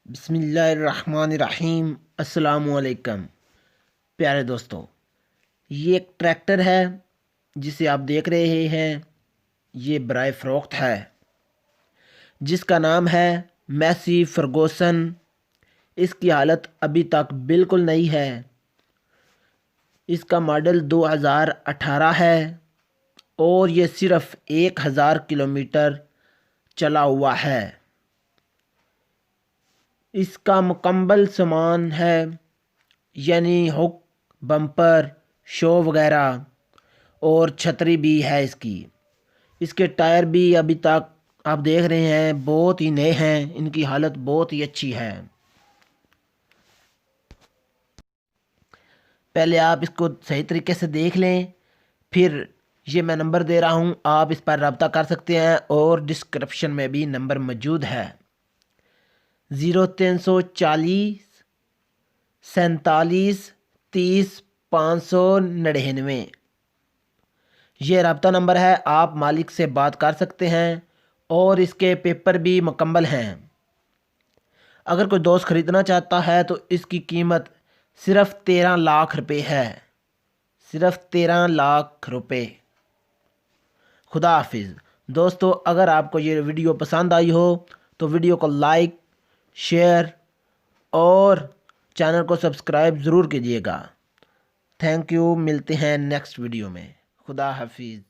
बिस्मिल्लाहिर्रहमानिर्रहीम। अस्सलामुअलैकुम प्यारे दोस्तों, ये एक ट्रैक्टर है जिसे आप देख रहे हैं। ये बराए फ़रोख्त है जिसका नाम है मैसी फर्गूसन। इसकी हालत अभी तक बिल्कुल नई है। इसका मॉडल 2018 है और ये सिर्फ़ 1000 किलोमीटर चला हुआ है। इसका मुकम्मल सामान है, यानी हुक, बम्पर, शो वगैरह और छतरी भी है इसकी। इसके टायर भी अभी तक आप देख रहे हैं बहुत ही नए हैं। इनकी हालत बहुत ही अच्छी है। पहले आप इसको सही तरीके से देख लें, फिर ये मैं नंबर दे रहा हूँ, आप इस पर रब्ता कर सकते हैं और डिस्क्रिप्शन में भी नंबर मौजूद है। 0340 47 30 599। ये रब्ता नंबर है, आप मालिक से बात कर सकते हैं और इसके पेपर भी मुकम्मल हैं। अगर कोई दोस्त ख़रीदना चाहता है तो इसकी कीमत सिर्फ़ 13 लाख रुपए है। सिर्फ़ 13 लाख रुपए। खुदा हाफिज़। दोस्तों, अगर आपको ये वीडियो पसंद आई हो तो वीडियो को लाइक, शेयर और चैनल को सब्सक्राइब ज़रूर कीजिएगा। Thank you. मिलते हैं नेक्स्ट वीडियो में। खुदा हाफिज़।